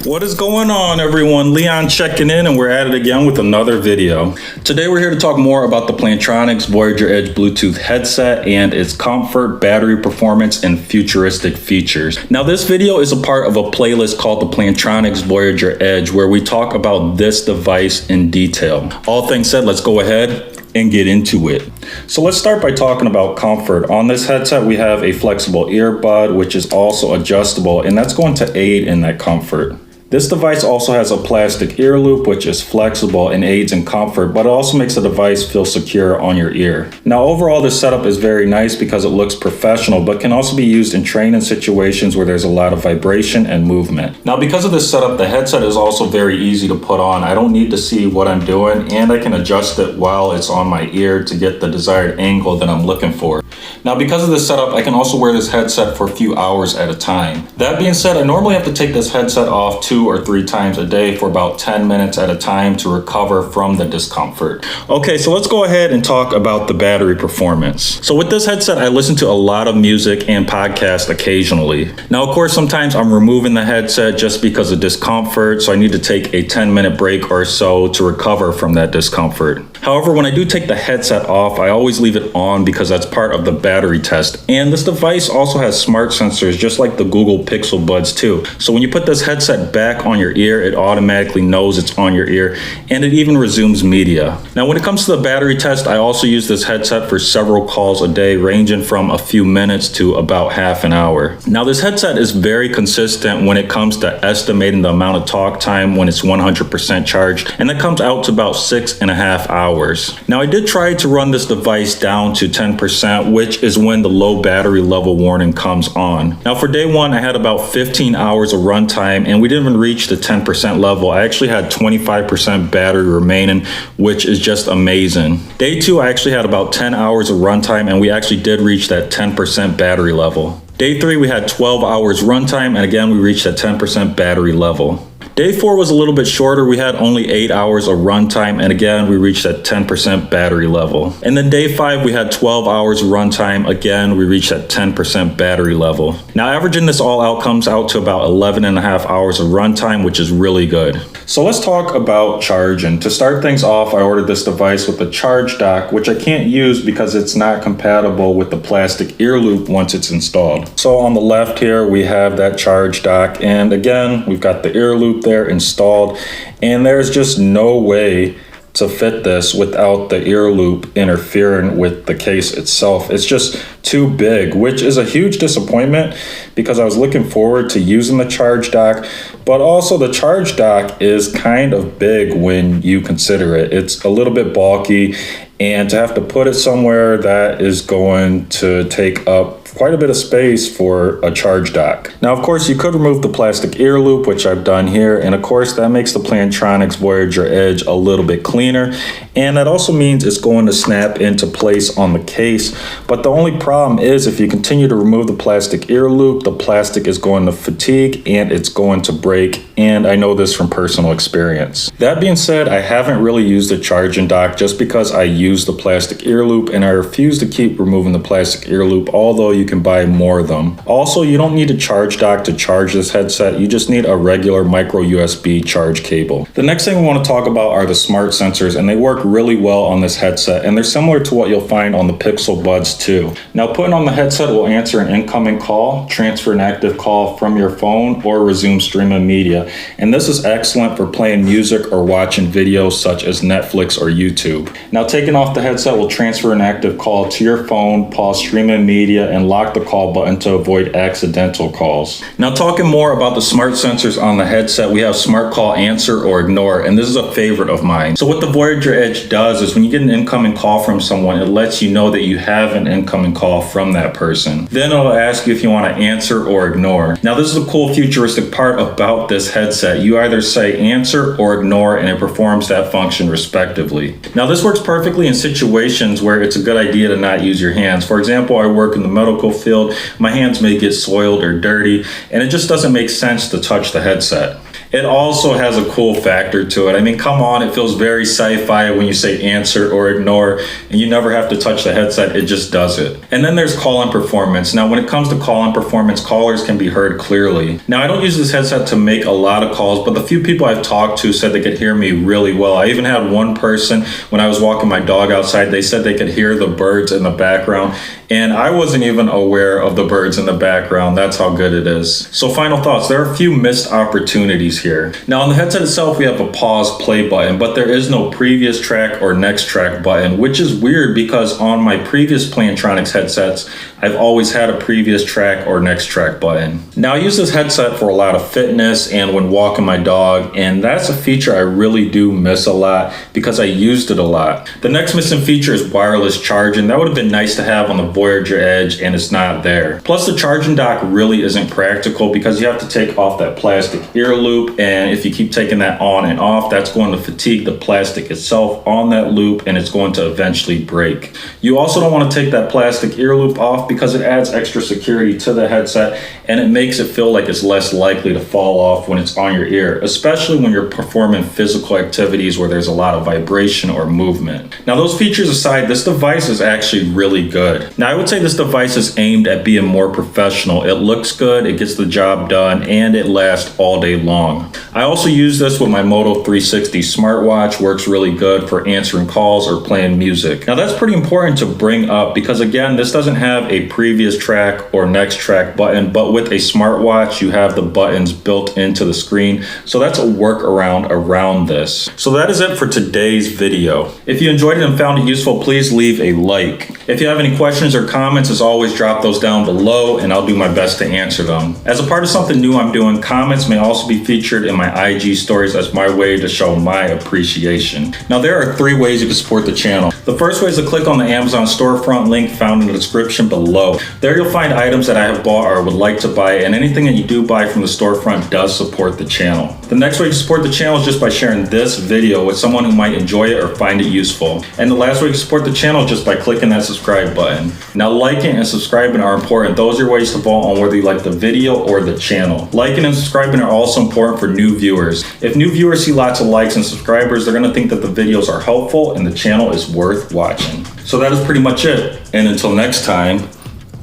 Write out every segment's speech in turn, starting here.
What is going on, everyone? Leon checking in, and we're at it again with another video. Today we're here to talk more about the Plantronics Voyager Edge Bluetooth headset and its comfort, battery performance, and futuristic features. Now this video is a part of a playlist called the Plantronics Voyager Edge, where we talk about this device in detail. All things said, let's go ahead and get into it. So let's start by talking about comfort. On this headset, we have a flexible earbud, which is also adjustable, and that's going to aid in that comfort. This device also has a plastic ear loop, which is flexible and aids in comfort, but it also makes the device feel secure on your ear. Now, overall, this setup is very nice because it looks professional, but can also be used in training situations where there's a lot of vibration and movement. Now, because of this setup, the headset is also very easy to put on. I don't need to see what I'm doing, and I can adjust it while it's on my ear to get the desired angle that I'm looking for. Now, because of this setup, I can also wear this headset for a few hours at a time. That being said, I normally have to take this headset off 2 or 3 times a day for about 10 minutes at a time to recover from the discomfort. Okay, so let's go ahead and talk about the battery performance. So with this headset, I listen to a lot of music and podcasts occasionally. Now, of course, sometimes I'm removing the headset just because of discomfort, so I need to take a 10-minute break or so to recover from that discomfort. However, when I do take the headset off, I always leave it on because that's part of the battery test. And this device also has smart sensors, just like the Google Pixel Buds too. So when you put this headset back on your ear, it automatically knows it's on your ear, and it even resumes media. Now, when it comes to the battery test, I also use this headset for several calls a day, ranging from a few minutes to about half an hour. Now, this headset is very consistent when it comes to estimating the amount of talk time when it's 100% charged, and that comes out to about 6.5 hours. Now, I did try to run this device down to 10%, which is when the low battery level warning comes on. Now, for day 1, I had about 15 hours of runtime, and we didn't even reach the 10% level. I actually had 25% battery remaining, which is just amazing. Day 2, I actually had about 10 hours of runtime, and we actually did reach that 10% battery level. Day 3, we had 12 hours runtime, and again, we reached that 10% battery level. Day 4 was a little bit shorter. We had only 8 hours of runtime, and again, we reached that 10% battery level. And then day 5, we had 12 hours of runtime. Again, we reached that 10% battery level. Now, averaging this all out comes out to about 11.5 hours of runtime, which is really good. So let's talk about charging. To start things off, I ordered this device with a charge dock, which I can't use because it's not compatible with the plastic ear loop once it's installed. So on the left here, we have that charge dock, and again, we've got the ear loop there installed, and there's just no way to fit this without the ear loop interfering with the case itself. It's just too big, which is a huge disappointment because I was looking forward to using the charge dock, but also the charge dock is kind of big when you consider it. It's a little bit bulky, and to have to put it somewhere that is going to take up quite a bit of space for a charge dock. Now, of course, you could remove the plastic ear loop, which I've done here, and of course, that makes the Plantronics Voyager Edge a little bit cleaner, and that also means it's going to snap into place on the case. But the only problem is if you continue to remove the plastic ear loop, the plastic is going to fatigue and it's going to break, and I know this from personal experience. That being said, I haven't really used the charging dock just because I use the plastic ear loop, and I refuse to keep removing the plastic ear loop, although you can buy more of them. Also, you don't need a charge dock to charge this headset. You just need a regular micro USB charge cable. The next thing we want to talk about are the smart sensors, and they work really well on this headset, and they're similar to what you'll find on the Pixel Buds too. Now, putting on the headset will answer an incoming call, transfer an active call from your phone, or resume streaming media. And this is excellent for playing music or watching videos such as Netflix or YouTube. Now, taking off the headset will transfer an active call to your phone, pause streaming media, and lock the call button to avoid accidental calls. Now, talking more about the smart sensors on the headset, we have Smart Call Answer or Ignore, and this is a favorite of mine. So what the Voyager Edge does is when you get an incoming call from someone, it lets you know that you have an incoming call from that person. Then it'll ask you if you want to answer or ignore. Now, this is a cool futuristic part about this headset. You either say answer or ignore, and it performs that function respectively. Now, this works perfectly in situations where it's a good idea to not use your hands. For example, I work in the medical field. My hands may get soiled or dirty, and it just doesn't make sense to touch the headset. It also has a cool factor to it. I mean, come on, it feels very sci-fi when you say answer or ignore, and you never have to touch the headset, it just does it. And then there's call-in performance. Now, when it comes to call-in performance, callers can be heard clearly. Now, I don't use this headset to make a lot of calls, but the few people I've talked to said they could hear me really well. I even had one person, when I was walking my dog outside, they said they could hear the birds in the background, and I wasn't even aware of the birds in the background. That's how good it is. So final thoughts, there are a few missed opportunities here. Now on the headset itself, we have a pause play button, but there is no previous track or next track button, which is weird because on my previous Plantronics headsets, I've always had a previous track or next track button. Now I use this headset for a lot of fitness and when walking my dog, and that's a feature I really do miss a lot because I used it a lot. The next missing feature is wireless charging. That would have been nice to have on the Voyager Edge, and it's not there. Plus the charging dock really isn't practical because you have to take off that plastic ear loop, and if you keep taking that on and off, that's going to fatigue the plastic itself on that loop and it's going to eventually break. You also don't want to take that plastic ear loop off because it adds extra security to the headset and it makes it feel like it's less likely to fall off when it's on your ear, especially when you're performing physical activities where there's a lot of vibration or movement. Now those features aside, this device is actually really good. Now I would say this device is aimed at being more professional. It looks good, it gets the job done, and it lasts all day long. I also use this with my Moto 360 smartwatch, works really good for answering calls or playing music. Now that's pretty important to bring up because again, this doesn't have a previous track or next track button, but with a smartwatch, you have the buttons built into the screen. So that's a workaround around this. So that is it for today's video. If you enjoyed it and found it useful, please leave a like. If you have any questions or comments, as always, drop those down below and I'll do my best to answer them. As a part of something new I'm doing, comments may also be featured in my IG stories as my way to show my appreciation. Now there are 3 ways you can support the channel. The first way is to click on the Amazon storefront link found in the description below. There you'll find items that I have bought or would like to buy, and anything that you do buy from the storefront does support the channel. The next way to support the channel is just by sharing this video with someone who might enjoy it or find it useful. And the last way to support the channel is just by clicking that subscribe button. Now liking and subscribing are important. Those are ways to vote on whether you like the video or the channel. Liking and subscribing are also important for new viewers. If new viewers see lots of likes and subscribers, they're going to think that the videos are helpful and the channel is worth watching. So that is pretty much it. And until next time,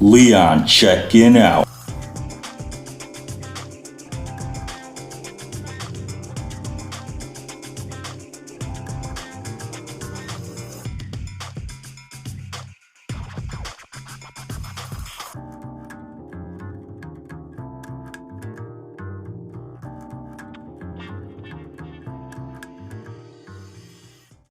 Leon checking out.